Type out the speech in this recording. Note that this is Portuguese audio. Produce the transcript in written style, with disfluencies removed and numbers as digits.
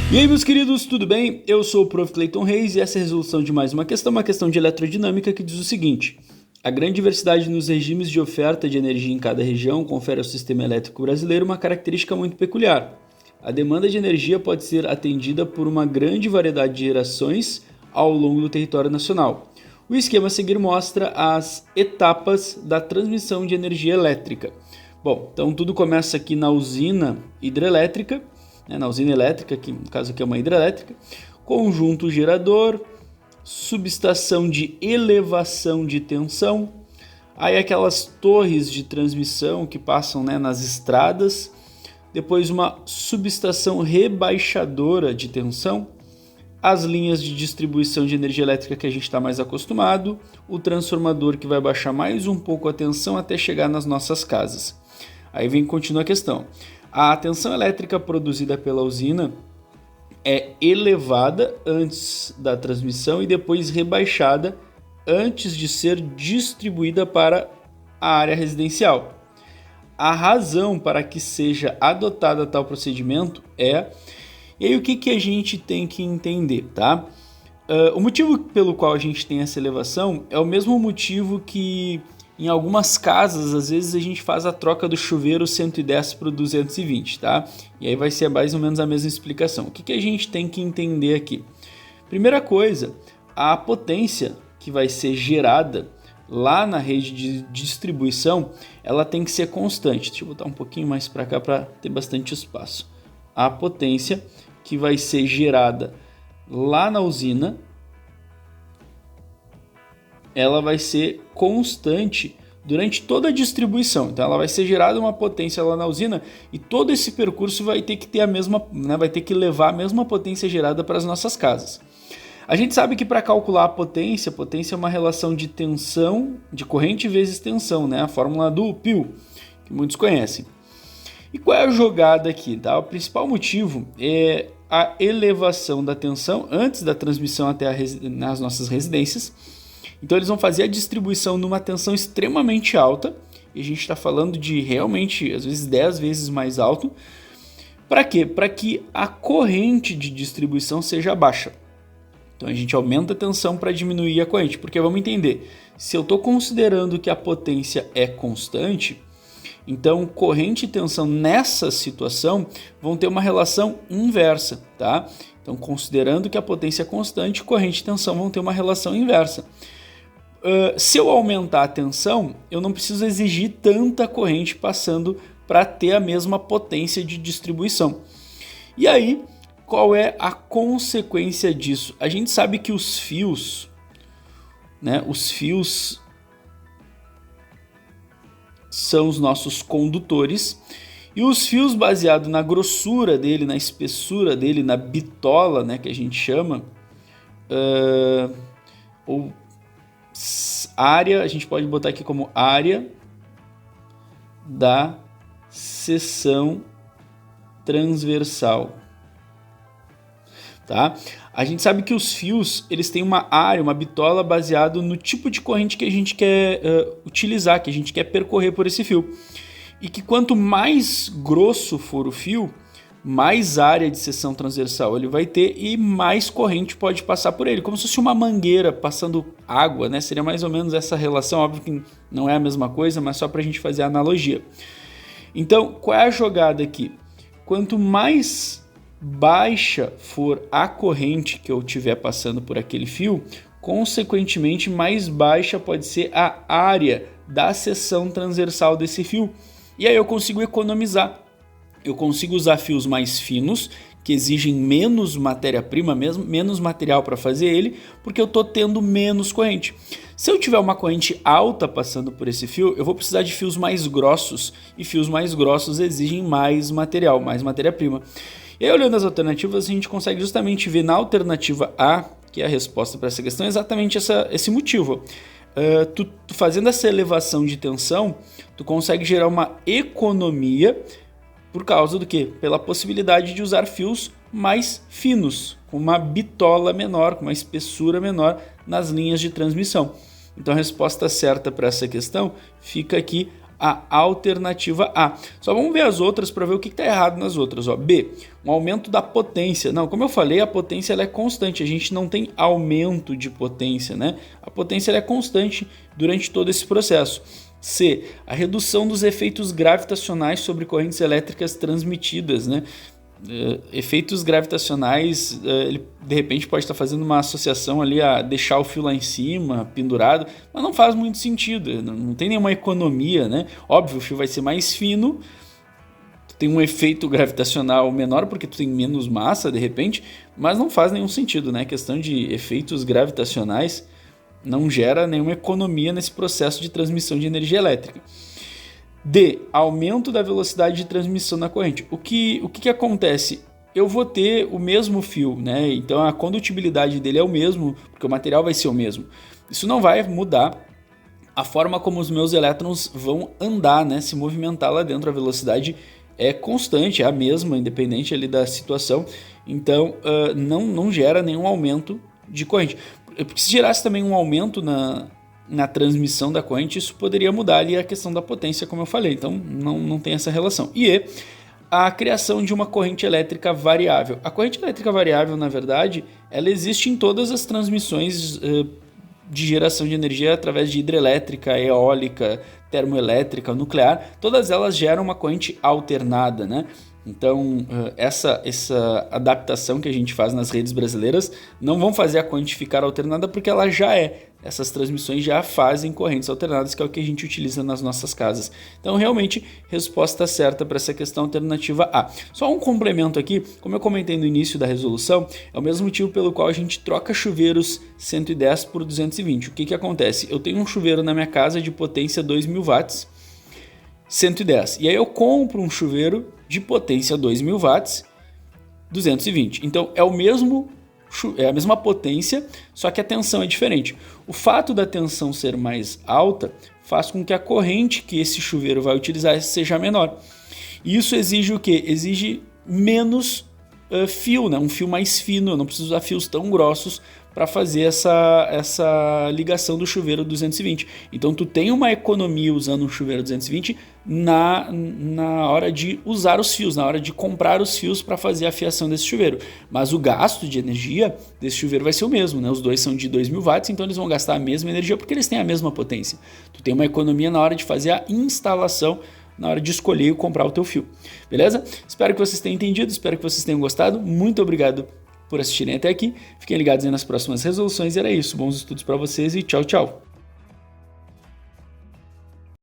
E aí, meus queridos, tudo bem? Eu sou o Prof. Clayton Reis e essa é a resolução de mais uma questão de eletrodinâmica que diz o seguinte: a grande diversidade nos regimes de oferta de energia em cada região confere ao sistema elétrico brasileiro uma característica muito peculiar. A demanda de energia pode ser atendida por uma grande variedade de gerações ao longo do território nacional. O esquema a seguir mostra as etapas da transmissão de energia elétrica. Bom, então tudo começa aqui na usina hidrelétrica, na usina elétrica, que no caso aqui é uma hidrelétrica, conjunto gerador, subestação de elevação de tensão, aí aquelas torres de transmissão que passam nas estradas, depois uma subestação rebaixadora de tensão, as linhas de distribuição de energia elétrica que a gente está mais acostumado, o transformador que vai baixar mais um pouco a tensão até chegar nas nossas casas. Aí continua a questão. A tensão elétrica produzida pela usina é elevada antes da transmissão e depois rebaixada antes de ser distribuída para a área residencial. A razão para que seja adotado tal procedimento é... E aí o que a gente tem que entender, tá? O motivo pelo qual a gente tem essa elevação é o mesmo motivo que em algumas casas, às vezes a gente faz a troca do chuveiro 110 para o 220, tá? E aí vai ser mais ou menos a mesma explicação. O que a gente tem que entender aqui? Primeira coisa, a potência que vai ser gerada lá na rede de distribuição, ela tem que ser constante. Deixa eu botar um pouquinho mais para cá para ter bastante espaço. A potência que vai ser gerada lá na usina, ela vai ser constante durante toda a distribuição. Então ela vai ser gerada uma potência lá na usina e todo esse percurso vai ter que ter a mesma, vai ter que levar a mesma potência gerada para as nossas casas. A gente sabe que para calcular a potência é uma relação de tensão, de corrente vezes tensão, a fórmula do Peele, que muitos conhecem. E qual é a jogada aqui? Tá? O principal motivo é a elevação da tensão antes da transmissão até nas nossas residências. Então eles vão fazer a distribuição numa tensão extremamente alta, e a gente está falando de realmente, às vezes 10 vezes mais alto. Para quê? Para que a corrente de distribuição seja baixa. Então a gente aumenta a tensão para diminuir a corrente, porque vamos entender, se eu estou considerando que a potência é constante, então corrente e tensão nessa situação vão ter uma relação inversa, tá? Então considerando que a potência é constante, corrente e tensão vão ter uma relação inversa. Se eu aumentar a tensão, eu não preciso exigir tanta corrente passando para ter a mesma potência de distribuição. E aí, qual é a consequência disso? A gente sabe que os fios são os nossos condutores, e os fios, baseado na grossura dele, na espessura dele, na bitola, que a gente chama, ou área, a gente pode botar aqui como área da seção transversal. Tá? A gente sabe que os fios eles têm uma área, uma bitola baseado no tipo de corrente que a gente quer utilizar, que a gente quer percorrer por esse fio. E que quanto mais grosso for o fio, mais área de seção transversal ele vai ter e mais corrente pode passar por ele. Como se fosse uma mangueira passando água, Seria mais ou menos essa relação, óbvio que não é a mesma coisa, mas só para a gente fazer a analogia. Então, qual é a jogada aqui? Quanto mais baixa for a corrente que eu estiver passando por aquele fio, consequentemente mais baixa pode ser a área da seção transversal desse fio. E aí eu consigo economizar. Eu consigo usar fios mais finos, que exigem menos matéria-prima, menos material para fazer ele, porque eu estou tendo menos corrente. Se eu tiver uma corrente alta passando por esse fio, eu vou precisar de fios mais grossos, e fios mais grossos exigem mais material, mais matéria-prima. E aí, olhando as alternativas, a gente consegue justamente ver na alternativa A, que é a resposta para essa questão, exatamente esse motivo. Tu fazendo essa elevação de tensão, tu consegue gerar uma economia. Por causa do quê? Pela possibilidade de usar fios mais finos, com uma bitola menor, com uma espessura menor nas linhas de transmissão. Então a resposta certa para essa questão fica aqui a alternativa A. Só vamos ver as outras para ver o que está errado nas outras. Ó. B, um aumento da potência. Não, como eu falei, a potência ela é constante, a gente não tem aumento de potência, né? A potência ela é constante durante todo esse processo. C, a redução dos efeitos gravitacionais sobre correntes elétricas transmitidas, né? Efeitos gravitacionais, ele de repente pode estar fazendo uma associação ali a deixar o fio lá em cima, pendurado, mas não faz muito sentido, não tem nenhuma economia, né? Óbvio, o fio vai ser mais fino, tem um efeito gravitacional menor porque tu tem menos massa de repente, mas não faz nenhum sentido, né? A questão de efeitos gravitacionais não gera nenhuma economia nesse processo de transmissão de energia elétrica. D, aumento da velocidade de transmissão na corrente. O que acontece? Eu vou ter o mesmo fio, né? Então a condutibilidade dele é o mesmo, porque o material vai ser o mesmo. Isso não vai mudar a forma como os meus elétrons vão andar, né? Se movimentar lá dentro. A velocidade é constante, é a mesma, independente ali da situação. Então não gera nenhum aumento de corrente. Porque se gerasse também um aumento na transmissão da corrente, isso poderia mudar ali a questão da potência, como eu falei. Então não tem essa relação. E a criação de uma corrente elétrica variável. A corrente elétrica variável, na verdade, ela existe em todas as transmissões de geração de energia através de hidrelétrica, eólica, termoelétrica, nuclear. Todas elas geram uma corrente alternada, né? Então, essa adaptação que a gente faz nas redes brasileiras não vão fazer a corrente ficar alternada porque ela já é. Essas transmissões já fazem correntes alternadas, que é o que a gente utiliza nas nossas casas. Então, realmente, resposta certa para essa questão, alternativa A. Só um complemento aqui, como eu comentei no início da resolução, é o mesmo motivo pelo qual a gente troca chuveiros 110 por 220. O que acontece? Eu tenho um chuveiro na minha casa de potência 2.000 watts, 110. E aí eu compro um chuveiro de potência 2.000 watts, 220. Então é a mesma potência, só que a tensão é diferente. O fato da tensão ser mais alta faz com que a corrente que esse chuveiro vai utilizar seja menor. E isso exige o quê? Exige menos fio, né? Um fio mais fino. Eu não preciso usar fios tão grossos para fazer essa ligação do chuveiro 220. Então tu tem uma economia usando um chuveiro 220 na hora de usar os fios, na hora de comprar os fios para fazer a fiação desse chuveiro. Mas o gasto de energia desse chuveiro vai ser o mesmo, né? Os dois são de 2.000 watts, então eles vão gastar a mesma energia porque eles têm a mesma potência. Tu tem uma economia na hora de fazer a instalação, na hora de escolher e comprar o teu fio. Beleza? Espero que vocês tenham entendido, espero que vocês tenham gostado. Muito obrigado por assistirem até aqui. Fiquem ligados aí nas próximas resoluções. E era isso. Bons estudos para vocês e tchau, tchau.